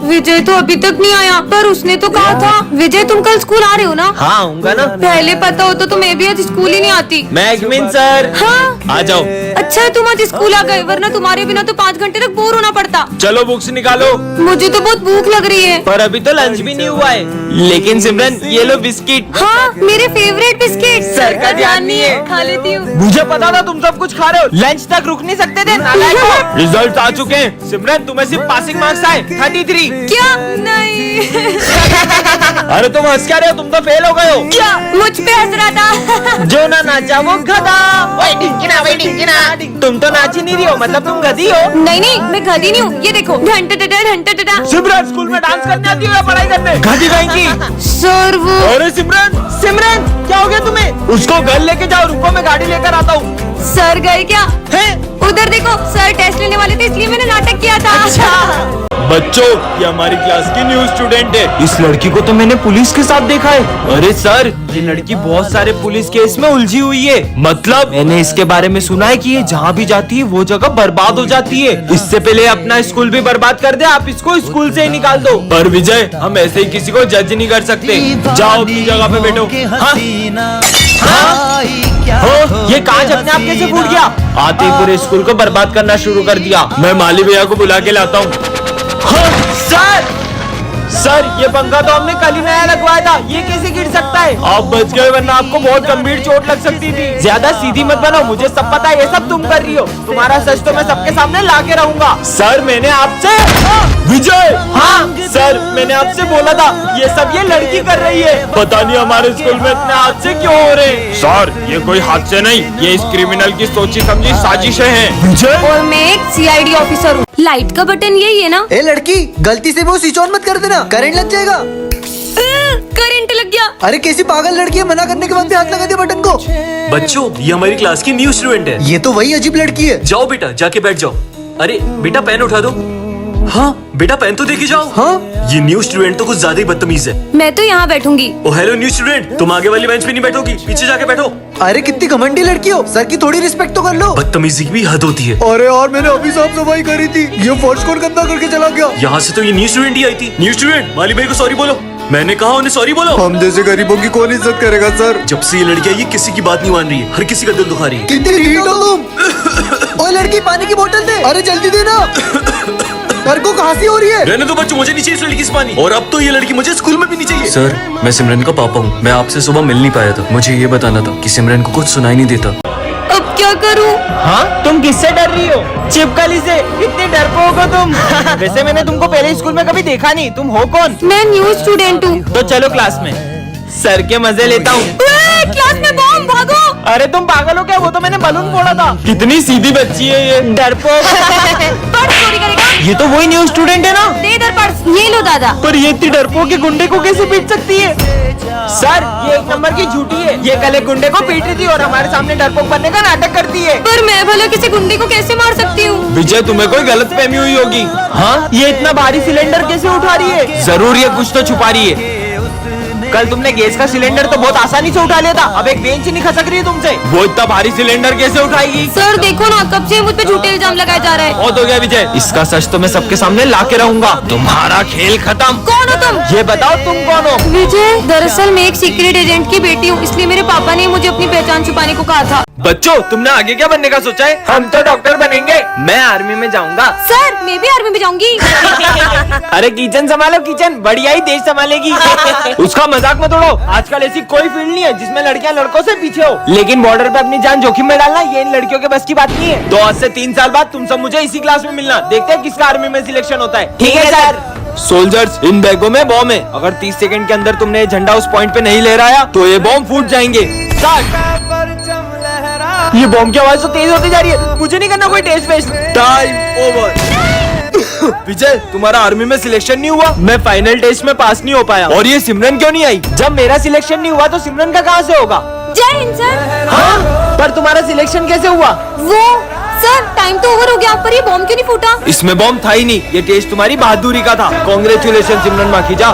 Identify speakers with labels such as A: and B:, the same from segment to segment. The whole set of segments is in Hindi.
A: विजय तो अभी तक नहीं आया, पर उसने तो कहा था। विजय तुम कल स्कूल आ रहे हो ना?
B: हाँ आऊंगा ना।
A: पहले पता होता तो मैं भी आज स्कूल ही नहीं आती।
B: मैगमिन सर।
A: हाँ
B: आ जाओ।
A: अच्छा है तुम आज स्कूल आ गए, वरना तुम्हारे बिना तो 5 घंटे तक बोर होना पड़ता।
B: चलो बुक्स निकालो।
A: मुझे तो बहुत भूख लग रही है।
B: पर अभी तो लंच भी नहीं हुआ है। लेकिन सिमरन ये लो बिस्किट।
A: हाँ मेरे फेवरेट बिस्किट।
B: सर का ध्यान नहीं है।
A: खा लेती हूँ।
B: मुझे पता था तुम सब कुछ खा रहे हो, लंच तक रुक नहीं सकते थे। रिजल्ट आ चुके हैं सिमरन, तुम्हें सिर्फ पासिंग मार्क्स आए 33।
A: क्या? नहीं।
B: अरे तुम हंस क्या रहे हो, तुम तो फेल हो गए हो।
A: क्या? मुझ पे हंस रहा था।
B: जो ना नाचा वो गधा। वही ढिंकिना। तुम तो नाच ही नहीं रही हो, मतलब तुम गधी हो।
A: नहीं नहीं मैं गधी नहीं हूँ, ये देखो घंटा।
B: सिमरन स्कूल में डांस करने आती हो या पढ़ाई करने? गधी कहेंगी।
A: सर वो।
B: अरे सिमरन क्या हो गया तुम्हें? उसको घर लेके जाओ, रुको मैं गाड़ी लेकर आता हूँ।
A: सर गए क्या?
B: है?
A: उधर देखो, सर टेस्ट लेने वाले थे इसलिए मैंने नाटक किया था।
B: अच्छा। बच्चों ये हमारी क्लास की न्यू स्टूडेंट है। इस लड़की को तो मैंने पुलिस के साथ देखा है। अरे सर ये लड़की बहुत सारे पुलिस केस में उलझी हुई है। मतलब मैंने इसके बारे में सुना है कि ये जहाँ भी जाती है वो जगह बर्बाद हो जाती है। इससे पहले अपना स्कूल भी बर्बाद कर दे, आप इसको स्कूल से ही निकाल दो। पर विजय हम ऐसे ही किसी को जज नहीं कर सकते। जाओ अपनी जगह पे बैठो। हाँ? ये कांच अपने आप कैसे फूट गया? आते ही पूरे स्कूल को बर्बाद करना शुरू कर दिया। मैं माली भैया को बुला के लाता हूँ। सर ये पंखा तो हमने कल ही नया लगवाया था, ये कैसे गिर सकता है? आप बच गए वरना आपको बहुत गंभीर चोट लग सकती थी। ज्यादा सीधी मत बनो, मुझे सब पता है ये सब तुम कर रही हो। तुम्हारा सच तो मैं सबके सामने ला के रहूंगा। सर मैंने आपसे विजय। हाँ सर मैंने आपसे बोला था ये सब ये लड़की कर रही है। पता नहीं हमारे स्कूल में इतने हादसे क्यों हो रहे हैं। सर ये कोई हादसे नहीं, ये इस क्रिमिनल की सोची समझी साजिशें हैं। विजय
A: और मैं एक CID ऑफिसर हूँ। लाइट का बटन यही है ना?
C: ए लड़की गलती से वो स्विच ऑन मत कर देना, करंट लग जाएगा।
A: करंट लग गया।
C: अरे कैसी पागल लड़की है, मना करने के बाद भी हाथ लगा दिया बटन को।
D: बच्चों ये हमारी क्लास की न्यू स्टूडेंट है।
C: ये तो वही अजीब लड़की है।
D: जाओ बेटा जाके बैठ जाओ। अरे बेटा पेन उठा दो। हाँ बेटा पेन तो देके जाओ।
C: हाँ
D: ये न्यू स्टूडेंट तो कुछ ज्यादा ही बदतमीज है।
A: मैं तो यहाँ बैठूंगी।
D: ओ हेलो न्यू स्टूडेंट, तुम आगे वाली बेंच पे नहीं बैठोगी, पीछे जाके बैठो।
C: अरे कितनी घमंडी लड़की हो, सर की थोड़ी रिस्पेक्ट तो कर लो।
D: बदतमीजी की भी हद होती है।
C: अरे यार मैंने अभी साफ सफाई करी थी, ये फर्श कौन गंदा करके चला गया।
D: यहाँ से तो ये न्यू स्टूडेंट ही आई थी। न्यू स्टूडेंट माली भाई को सॉरी बोलो। मैंने कहा उन्हें सॉरी बोलो।
C: हम जैसे गरीबों की कौन इज्जत करेगा सर।
D: जब से ये लड़की आई है किसी की बात नहीं मान रही है, हर किसी का दिल दुखा रही है।
C: कितनी हीट हो तुम। ओए लड़की पानी की बोतल दे। अरे जल्दी देना, सर को खांसी हो रही है।
D: रहने दो बच्चों, मुझे नहीं चाहिए इस लड़की से पानी। और अब तो ये लड़की मुझे स्कूल में भी नहीं चाहिए। सर मैं सिमरन का पापा हूँ, मैं आपसे सुबह मिल नहीं पाया था। मुझे ये बताना था कि सिमरन को कुछ सुनाई नहीं देता।
A: अब क्या करूँ?
B: हाँ तुम किससे डर रही हो? चिपकली से। इतने डरपोक हो तुम। वैसे मैंने तुमको पहले स्कूल में कभी देखा नहीं, तुम हो कौन?
A: मैं न्यू स्टूडेंट हूँ।
B: तो चलो क्लास में, सर के मजे लेता हूँ।
A: क्लास में बॉम्ब, भागो।
B: अरे तुम पागल हो क्या? वो तो मैंने बलून फोड़ा था। कितनी सीधी बच्ची है ये, डरपोक।
A: पर्स चोरी करेगा?
B: ये तो वही न्यू स्टूडेंट है ना?
A: दे इधर पर्स। ये लो दादा।
B: पर ये इतनी डरपोक के गुंडे को कैसे पीट सकती है? सर ये 1 नंबर की झूठी है। ये कल एक गुंडे को पीट रही थी और हमारे सामने डरपोक बनने का नाटक करती है।
A: पर मैं भला किसी गुंडे को कैसे मार सकती हूँ?
B: विजय तुम्हें कोई गलत फहमी हुई होगी। हाँ ये इतना भारी सिलेंडर कैसे उठा रही है? जरूर ये कुछ तो छुपा रही है। कल तुमने गैस का सिलेंडर तो बहुत आसानी से उठा लिया था, अब एक बेंच नहीं खसक रही है तुमसे। वो इतना भारी सिलेंडर कैसे उठाएगी?
A: सर देखो ना, कब से मुझ पे झूठे इल्जाम लगाए जा रहे हैं।
B: बहुत हो गया विजय, इसका सच तो मैं सबके सामने ला के रहूंगा। तुम्हारा खेल खत्म।
A: कौन हो तुम?
B: ये बताओ तुम कौन हो?
A: विजय दरअसल मैं एक सीक्रेट एजेंट की बेटी हूँ, इसलिए मेरे पापा ने मुझे अपनी पहचान छुपाने को कहा था।
B: बच्चों तुमने आगे क्या बनने का सोचा है? हम तो डॉक्टर बनेंगे। मैं आर्मी में जाऊंगा।
A: सर मैं भी आर्मी में जाऊंगी।
B: अरे किचन संभालो, किचन बढ़िया ही देश संभालेगी। उसका मजाक मत उड़ाओ, आजकल ऐसी कोई फील्ड नहीं है जिसमें लड़कियां लड़कों से पीछे हो। लेकिन बॉर्डर पे अपनी जान जोखिम में डालना ये इन लड़कियों के बस की बात नहीं है। तो आज से 3 साल बाद तुम सब मुझे इसी क्लास में मिलना, देखते हैं किसका आर्मी में सिलेक्शन होता है। ठीक है सर। सोल्जर्स इन बैगों में बॉम्ब है, अगर 30 सेकंड के अंदर तुमने ये झंडा उस पॉइंट पे नहीं लहराया तो ये बॉम्ब फूट जाएंगे। ये बॉम्ब की आवाज तो तेज होती जा रही है, मुझे नहीं करना कोई टेस्ट वेस्ट। Time over. विजय तुम्हारा आर्मी में सिलेक्शन नहीं हुआ। मैं फाइनल टेस्ट में पास नहीं हो पाया। और ये सिमरन क्यों नहीं आई? जब मेरा सिलेक्शन नहीं हुआ तो सिमरन का कहाँ से होगा?
A: जय हिंद सर।
B: हाँ? पर तुम्हारा सिलेक्शन कैसे हुआ?
A: वो सर टाइम तो ओवर हो गया, पर ये बॉम्ब क्यों नहीं फूटा?
B: इसमें बॉम्ब था ही नहीं, ये टेस्ट तुम्हारी बहादुरी का था। कांग्रेचुलेशन सिमरन माखीजा।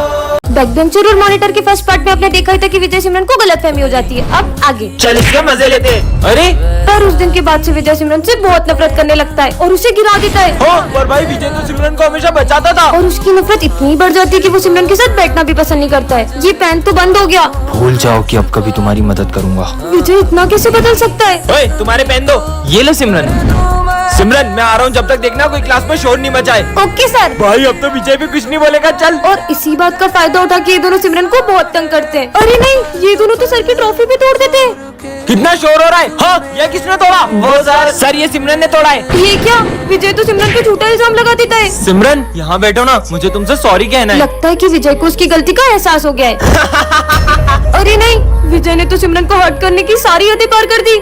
A: बैक बेंचर और मॉनिटर के फर्स्ट पार्ट में आपने देखा ही था कि विजय सिमरन को गलतफहमी हो जाती है। अब आगे
B: चल इसके मजे लेते हैं। अरे
A: पर उस दिन के बाद से विजय सिमरन से बहुत नफरत करने लगता है और उसे गिरा देता है।
B: हाँ, पर भाई विजय तो सिमरन को हमेशा बचाता था।
A: और उसकी नफरत इतनी बढ़ जाती है कि वो सिमरन के साथ बैठना भी पसंद नहीं करता है। ये पेन तो बंद हो गया।
E: भूल जाओ कि अब कभी तुम्हारी मदद करूंगा।
A: विजय इतना कैसे बदल सकता है?
B: ओए, तुम्हारे पेन दो। ये लो सिमरन। सिमरन, मैं आ रहा हूँ, जब तक देखना कोई क्लास में शोर नहीं मचाए।
A: Okay sir.
B: भाई अब तो विजय भी कुछ नहीं बोलेगा। चल।
A: और इसी बात का फायदा उठा के ये दोनों सिमरन को बहुत तंग करते हैं। अरे नहीं, ये दोनों तो सर की ट्रॉफी भी तोड़ देते हैं।
B: कितना शोर हो रहा है? हाँ, ये किसने तोड़ा? वो सर ये सिमरन ने तोड़ा है।
A: ये क्या? विजय तो सिमरन पे झूठा इल्जाम लगा देता है।
B: सिमरन यहाँ बैठो ना, मुझे तुमसे सॉरी कहना है।
A: लगता है कि विजय को उसकी गलती का एहसास हो गया है। अरे नहीं, विजय ने तो सिमरन को हर्ट करने की सारी हदें पार कर दी।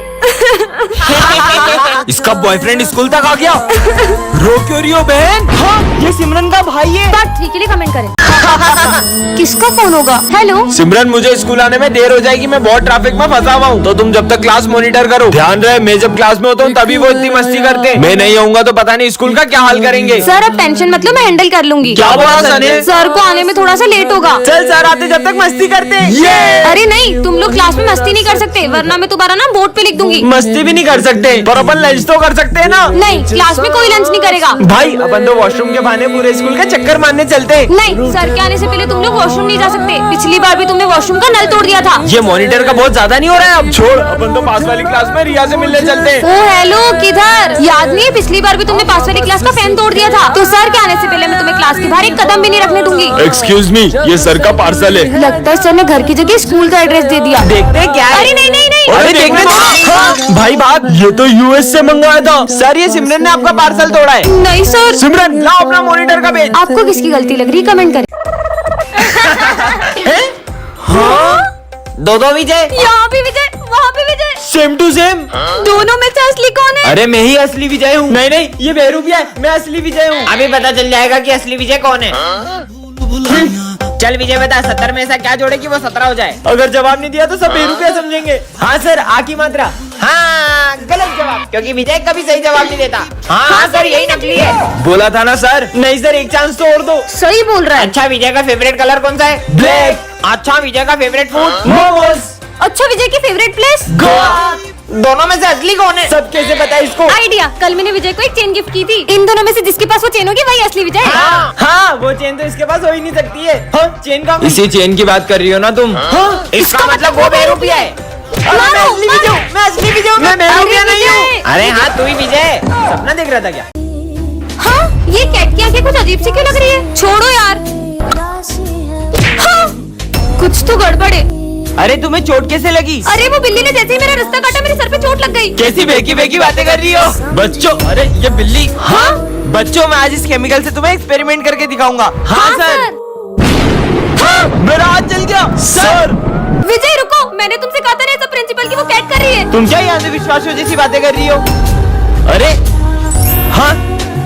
B: इसका बॉयफ्रेंड स्कूल तक आ गया। रो क्यों रही हो बहन? हाँ, ये सिमरन का भाई है।
A: पार्ट 3 के लिए कमेंट करें। किसका फोन होगा? हेलो
B: सिमरन, मुझे स्कूल आने में देर हो जाएगी, मैं बहुत ट्रैफिक में फंसा हुआ हूँ, तो तुम जब तक क्लास मॉनिटर करो। ध्यान रहे, मैं जब क्लास में होता हूँ तभी वो इतनी मस्ती करते हैं। मैं नहीं आऊंगा तो पता नहीं स्कूल का क्या हाल करेंगे।
A: सर अब टेंशन मतलब मैं हैंडल कर लूंगी।
B: क्या बोला सर ने?
A: सर को आने में थोड़ा सा लेट होगा।
B: चल सर आते जब तक मस्ती करते हैं।
A: अरे नहीं, तुम लोग क्लास में मस्ती नहीं कर सकते, वरना मैं तुम्हारा नाम बोर्ड पे लिख दूंगी।
B: मस्ती भी नहीं कर सकते, पर अपन लंच तो कर सकते हैं ना।
A: नहीं, क्लास में कोई लंच नहीं करेगा।
B: भाई अपन तो वॉशरूम के बहाने पूरे स्कूल के चक्कर मारने चलते हैं।
A: नहीं, सर के आने से पहले तुम लोग वॉशरूम नहीं जा सकते। पिछली बार भी तुमने वॉशरूम का नल तोड़ दिया था।
B: ये मॉनिटर का बहुत ज्यादा नहीं हो रहा है? अब छोड़, अपन तो पास वाली क्लास में रिया से मिलने चलते हैं।
A: ओ हेलो, किधर? याद नहीं है पिछली बार भी तुमने पास वाली क्लास का फैन तोड़ दिया था? तो सर के आने से पहले मैं तुम्हें क्लास के बाहर एक कदम भी नहीं रखने दूंगी।
B: एक्सक्यूज मी, ये सर का पार्सल है।
A: लगता है सर ने घर की जगह स्कूल का एड्रेस दे दिया।
B: देखते हैं क्या है।
A: अरे नहीं नहीं नहीं,
B: अरे देखने दो। हाँ, भाई बात, ये तो यूएस से मंगवाया था। सर ये सिमरन ने आपका पार्सल तोड़ा है।
A: नहीं सर।
B: सिमरन लाओ अपना मॉनिटर का पेज।
A: आपको किसकी गलती लग रही है? कमेंट करें।
B: दो विजय।
A: यहाँ भी विजय, वहाँ भी विजय।
B: Same to same.
A: दोनों में से असली कौन है?
B: अरे मैं ही असली विजय हूँ। नहीं नहीं, ये बेरूपिया है, मैं असली विजय हूँ।
F: अभी पता चल जाएगा कि असली विजय कौन है। चल विजय बता, 70 में ऐसा क्या जोड़े कि वो 17 हो जाए?
B: अगर जवाब नहीं दिया तो सब बेरूपिया समझेंगे। हाँ सर, आ की मात्रा।
F: हाँ, गलत जवाब, क्योंकि विजय कभी सही जवाब नहीं देता। हाँ सर, यही नकली है।
B: बोला था ना सर। नहीं सर, एक चांस तो और दो।
A: सही बोल रहा है।
F: अच्छा, विजय का फेवरेट कलर कौन सा है?
B: ब्लैक।
F: अच्छा, विजय का फेवरेट फूड?
B: मोमोज।
A: अच्छा, विजय की फेवरेट प्लेस?
F: दोनों में से असली कौन है?
B: सब कैसे पता इसको?
A: आइडिया, कल मैंने विजय को एक चेन गिफ्ट की थी। इन दोनों में से जिसके पास वो चेन होगी वही असली विजय है।
B: हाँ, वो चेन तो इसके पास हो ही नहीं सकती है। हाँ, चेन का इसी चेन की बात कर रही हो ना तुम? हाँ,
F: इसका मतलब वो बेरूपिया है।
B: मैं असली विजय हूँ, मैं असली विजय हूँ, मैं बेरूपिया नहीं हूँ।
F: अरे हाँ, तू ही विजय।
B: सपना देख रहा था क्या?
A: हाँ, ये कैट की आंखें कुछ अजीब सी क्यों लग रही है? छोड़ो यार। हाँ, कुछ तो गड़बड़ है।
B: अरे तुम्हें चोट कैसे लगी?
A: अरे वो बिल्ली ने जैसे ही मेरा रास्ता काटा मेरे सर पे चोट लग गई।
B: कैसी बेकी बेकी बातें कर रही हो बच्चों? अरे ये बिल्ली।
A: हाँ
B: बच्चों, मैं आज इस केमिकल से तुम्हें एक्सपेरिमेंट करके दिखाऊंगा। हाँ सर। मेरा हाथ जल गया सर।
A: विजय रुको, मैंने तुमसे कहा था ना सब प्रिंसिपल की वो कैट कर रही है।
B: तुम क्या यहाँ विश्वास जैसी बातें कर रही हो? अरे हाँ,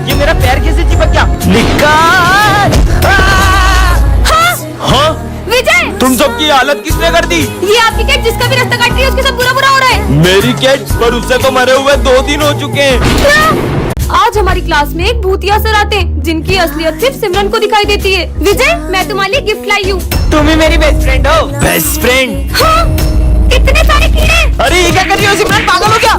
B: ये मेरा पैर कैसे चिपक गया? निकाल। हाँ
A: विजय,
B: तुम सबकी हालत किसने कर दी?
A: ये आपकी कैट जिसका भी रास्ता काट रही है उसके साथ बुरा बुरा हो रहा है।
B: मेरी कैट? पर उससे तो मरे हुए 2 दिन हो चुके हैं।
A: क्या? आज हमारी क्लास में एक भूतिया सर आते हैं जिनकी असलियत सिर्फ सिमरन को दिखाई देती है। विजय, मैं तुम्हारे लिए गिफ्ट लाई हूँ।
B: तुम ही मेरी बेस्ट फ्रेंड हो। Best friend?
A: हाँ, इतने सारे कीड़े।
B: अरे ये क्या कर रही हो सिमरन? पागल हो क्या?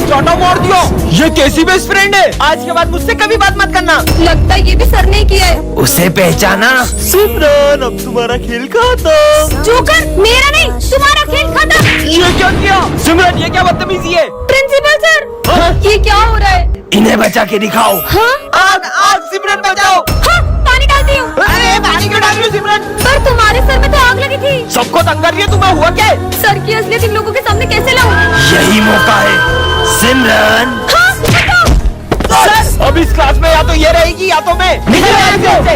B: चोटा मार दिया। ये कैसी बेस्ट फ्रेंड है? आज के बाद मुझसे कभी बात मत करना।
A: लगता है ये भी सर ने किया है।
B: उसे पहचाना? सिमरन, अब तुम्हारा खेल खत्म।
A: जोकर, मेरा नहीं तुम्हारा खेल खत्म।
B: ये क्या किया? सिमरन, ये क्या बदतमीजी है?
A: प्रिंसिपल सर, ये क्या हो रहा है?
B: इन्हें बचा के दिखाओ।
A: हाँ?
B: आग आग, सिमरन बचाओ।
A: हाँ, पानी डालती हूँ।
B: अरे पानी क्यों डाल रही हो सिमरन?
A: पर तुम्हारे सर में तो आग लगी थी।
B: सबको तंग कर रही है, तुम्हें हुआ क्या है?
A: सर की असलियत इन लोगों के सामने कैसे लाऊं?
B: यही मौका है सिमरन।
A: हाँ, हटो।
B: सर, अब इस क्लास में या तो ये रहेगी या तो मैं। निकल यहाँ से।